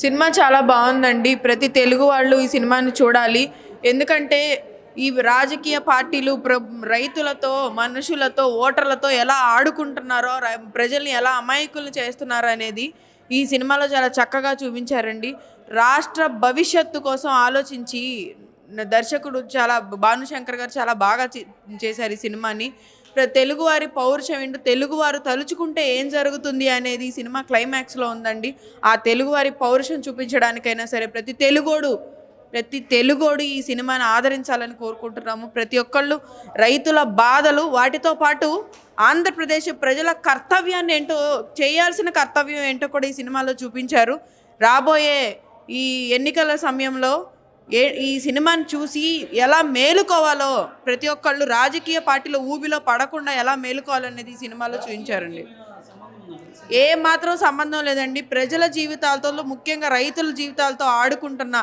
Cinema చాలా బాగుందండి. ప్రతి తెలుగు వాళ్ళు ఈ సినిమాని చూడాలి. ఎందుకంటే ఈ రాజకీయ పార్టీలు రైతులతో, మనుషులతో, ఓటర్లతో ఎలా ఆడుకుంటున్నారో, ప్రజల్ని ఎలా అమాయకుల్ని చేస్తున్నారో అనేది ఈ సినిమాలో చాలా చక్కగా చూపించారండి. రాష్ట్ర భవిష్యత్తు కోసం ఆలోచించి దర్శకుడు భానుశంకర్ గారు చాలా బాగా చేశారు ఈ సినిమాని. తెలుగువారి పౌరుషం ఏంటో, తెలుగువారు తలుచుకుంటే ఏం జరుగుతుంది అనేది ఈ సినిమా క్లైమాక్స్లో ఉందండి. ఆ తెలుగువారి పౌరుషం చూపించడానికైనా సరే ప్రతి తెలుగోడు ఈ సినిమాని ఆదరించాలని కోరుకుంటున్నాము. ప్రతి ఒక్కళ్ళు రైతుల బాధలు, వాటితో పాటు ఆంధ్రప్రదేశ్ ప్రజల కర్తవ్యాన్ని ఏంటో, చేయాల్సిన కర్తవ్యం ఏంటో కూడా ఈ సినిమాలో చూపించారు. రాబోయే ఈ ఎన్నికల సమయంలో ఈ సినిమాని చూసి ఎలా మేలుకోవాలో, ప్రతి ఒక్కళ్ళు రాజకీయ పార్టీల ఊబిలో పడకుండా ఎలా మేలుకోవాలనేది ఈ సినిమాలో చూపించారండి. ఏ మాత్రం సంబంధం లేదండి. ప్రజల జీవితాలతో, ముఖ్యంగా రైతుల జీవితాలతో ఆడుకుంటున్న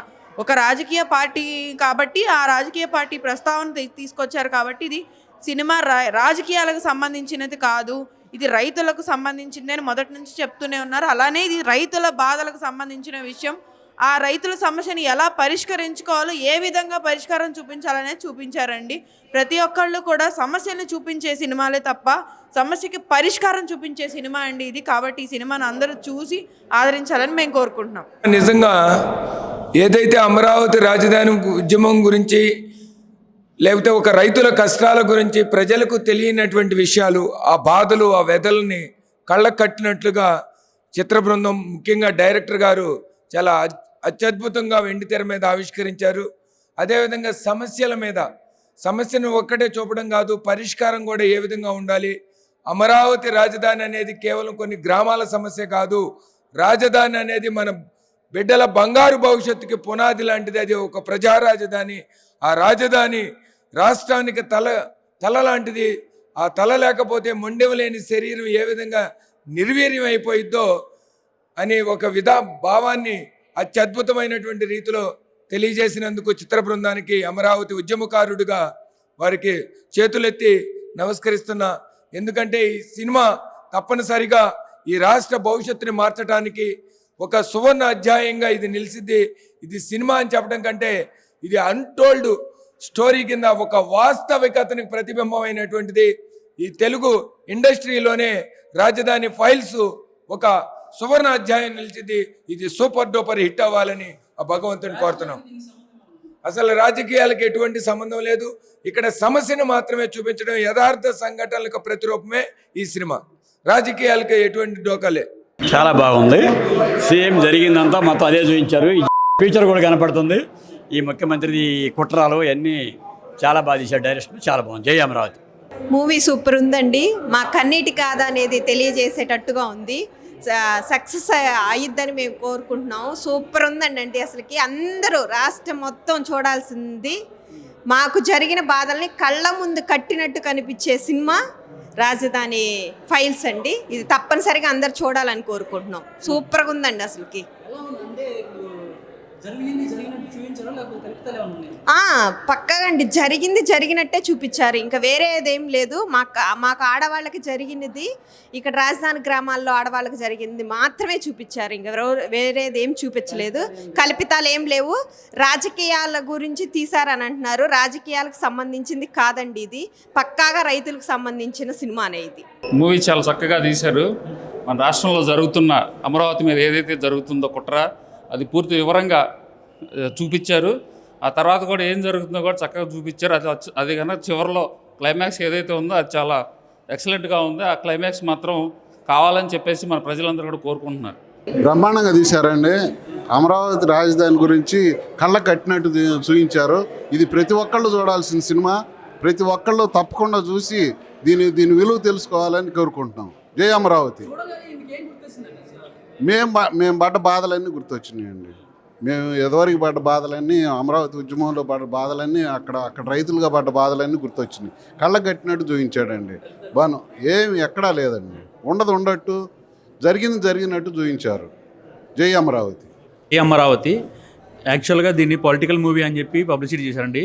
ఒక రాజకీయ పార్టీ కాబట్టి, ఆ రాజకీయ పార్టీ ప్రస్తావన తీసుకొచ్చారు కాబట్టి, ఇది సినిమా రాజకీయాలకు సంబంధించినది కాదు, ఇది రైతులకు సంబంధించింది అని మొదటి నుంచి చెప్తూనే ఉన్నారు. అలానే ఇది రైతుల బాధలకు సంబంధించిన విషయం. ఆ రైతుల సమస్యని ఎలా పరిష్కరించుకోవాలో, ఏ విధంగా పరిష్కారం చూపించాలనేది చూపించారండి. ప్రతి ఒక్కళ్ళు కూడా సమస్యను చూపించే సినిమాలే తప్ప సమస్యకి పరిష్కారం చూపించే సినిమా అండి ఇది. కాబట్టి ఈ సినిమాను అందరూ చూసి ఆదరించాలని మేము కోరుకుంటున్నాం. నిజంగా ఏదైతే అమరావతి రాజధాని ఉద్యమం గురించి, లేకపోతే ఒక రైతుల కష్టాల గురించి ప్రజలకు తెలియనటువంటి విషయాలు, ఆ బాధలు, ఆ వ్యధల్ని కళ్ళకు కట్టినట్లుగా చిత్ర బృందం, ముఖ్యంగా డైరెక్టర్ గారు చాలా అత్యద్భుతంగా వెండితెర మీద ఆవిష్కరించారు. అదేవిధంగా సమస్యల మీద, సమస్యను ఒక్కటే చూపడం కాదు, పరిష్కారం కూడా ఏ విధంగా ఉండాలి. అమరావతి రాజధాని అనేది కేవలం కొన్ని గ్రామాల సమస్య కాదు. రాజధాని అనేది మన బిడ్డల బంగారు భవిష్యత్తుకి పునాది లాంటిది. అది ఒక ప్రజా రాజధాని. ఆ రాజధాని రాష్ట్రానికి తల లాంటిది. ఆ తల లేకపోతే మొండెవలేని శరీరం ఏ విధంగా నిర్వీర్యం అయిపోయిద్దో అని ఒక భావాన్ని అత్యద్భుతమైనటువంటి రీతిలో తెలియజేసినందుకు చిత్ర బృందానికి, అమరావతి ఉద్యమకారుడిగా వారికి చేతులెత్తి నమస్కరిస్తున్నా. ఎందుకంటే ఈ సినిమా తప్పనిసరిగా ఈ రాష్ట్ర భవిష్యత్తుని మార్చడానికి ఒక సువర్ణ అధ్యాయంగా ఇది నిలిచిద్ది. ఇది సినిమా అని చెప్పడం కంటే ఇది అన్టోల్డ్ స్టోరీ కింద ఒక వాస్తవికతనికి ప్రతిబింబమైనటువంటిది. ఈ తెలుగు ఇండస్ట్రీలోనే రాజధాని ఫైల్స్ ఒక సువర్ణ అధ్యాయం నిలిచింది. ఇది సూపర్ డూపర్ హిట్ అవ్వాలని ఆ భగవంతుని కోరుతున్నాం. అసలు రాజకీయాలకు ఎటువంటి సంబంధం లేదు. ఇక్కడ సమస్యను మాత్రమే చూపించడం, యథార్థ సంఘటనలకు ప్రతిరూపమే ఈ సినిమా. రాజకీయాలకు ఎటువంటి డోకాలే. చాలా బాగుంది. సేమ్ జరిగిందంతా మొత్తం అదే చూపించారు. ఫ్యూచర్ కూడా కనపడుతుంది. ఈ ముఖ్యమంత్రి కుట్రాలు అన్నీ చాలా బాగా తీశారు. డైరెక్షన్ చాలా బాగుంది. జై అమరావతి. మూవీ సూపర్ ఉందండి. మా కన్నీటి కాదా అనేది తెలియజేసేటట్టుగా ఉంది. సక్సెస్ అయ్యిద్దని మేము కోరుకుంటున్నాము. సూపర్ ఉందండి. అసలుకి అందరూ రాష్ట్రం మొత్తం చూడాల్సింది. మాకు జరిగిన బాధల్ని కళ్ళ ముందు కట్టినట్టు కనిపించే సినిమా రాజధాని ఫైల్స్ అండి. ఇది తప్పనిసరిగా అందరు చూడాలని కోరుకుంటున్నాం. సూపర్గా ఉందండి అసలుకి. పక్కగా అండి, జరిగినట్టే చూపించారు. ఇంకా వేరేదేం లేదు. మాకు ఆడవాళ్ళకి జరిగినది, ఇక్కడ రాజధాని గ్రామాల్లో ఆడవాళ్ళకి జరిగింది మాత్రమే చూపించారు. ఇంకా వేరేదేం చూపించలేదు. కల్పితాలు ఏం లేవు. రాజకీయాల గురించి తీశారని అంటున్నారు. రాజకీయాలకు సంబంధించింది కాదండి ఇది. పక్కాగా రైతులకు సంబంధించిన సినిమానే ఇది. మూవీ చాలా చక్కగా తీశారు. మన రాష్ట్రంలో జరుగుతున్న అమరావతి మీద ఏదైతే జరుగుతుందో కుట్ర, అది పూర్తి వివరంగా చూపించారు. ఆ తర్వాత కూడా ఏం జరుగుతుందో కూడా చక్కగా చూపించారు. అది కన్నా చివరిలో క్లైమాక్స్ ఏదైతే ఉందో అది చాలా ఎక్సలెంట్గా ఉంది. ఆ క్లైమాక్స్ మాత్రం కావాలని చెప్పేసి మన ప్రజలందరూ కూడా కోరుకుంటున్నారు. బ్రహ్మాండంగా తీశారండి. అమరావతి రాజధాని గురించి కళ్ళ కట్టినట్టు చూపించారు. ఇది ప్రతి ఒక్కళ్ళు చూడాల్సిన సినిమా. ప్రతి ఒక్కళ్ళు తప్పకుండా చూసి దీని విలువ తెలుసుకోవాలని కోరుకుంటున్నాం. జై అమరావతి. మేము పడ్డ బాధలన్నీ గుర్తొచ్చినాయండి. మేము ఎదవరికి పడ్డ బాధలన్నీ, అమరావతి ఉద్యమంలో పడ్డ బాధలన్నీ, అక్కడ రైతులుగా పడ్డ బాధలన్నీ గుర్తొచ్చినాయి. కళ్ళకు కట్టినట్టు చూపించాడండి. ఏమి ఎక్కడా లేదండి. ఉండట్టు జరిగినట్టు చూపించారు. జై అమరావతి. అమరావతి యాక్చువల్గా దీన్ని పొలిటికల్ మూవీ అని చెప్పి పబ్లిసిటీ చేశారండి.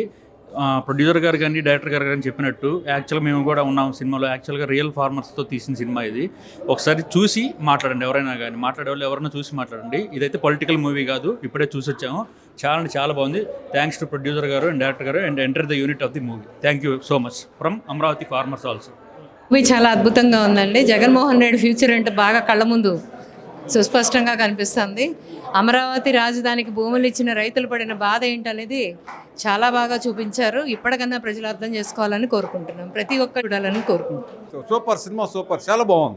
ప్రొడ్యూసర్ గారు కానీ డైరెక్టర్ గారు కానీ చెప్పినట్టు యాక్చువల్గా మేము కూడా ఉన్నాం సినిమాలో. యాక్చువల్గా రియల్ ఫార్మర్స్తో తీసిన సినిమా ఇది. ఒకసారి చూసి మాట్లాడండి, ఎవరైనా కానీ మాట్లాడే వాళ్ళు ఎవరైనా చూసి మాట్లాడండి. ఇదైతే పొలిటికల్ మూవీ కాదు, ఇప్పుడే చూసి వచ్చాము. చాలా బాగుంది. థ్యాంక్స్ టు ప్రొడ్యూసర్ గారు అండ్ డైరెక్టర్ గారు and enter the unit of the movie. Thank you so much from Amaravati farmers also. Movie చాలా అద్భుతంగా ఉందండి. జగన్మోహన్ రెడ్డి ఫ్యూచర్ అంటే బాగా కళ్ళ ముందు సుస్పష్టంగా కనిపిస్తుంది. అమరావతి రాజధానికి భూములు ఇచ్చిన రైతులు పడిన బాధ ఏంటనేది చాలా బాగా చూపించారు. ఇప్పటికన్నా ప్రజలు అర్థం చేసుకోవాలని కోరుకుంటున్నాం. ప్రతి ఒక్కరు చూడాలని కోరుకుంటున్నాం. సూపర్ సినిమా, సూపర్, చాలా బాగుంది.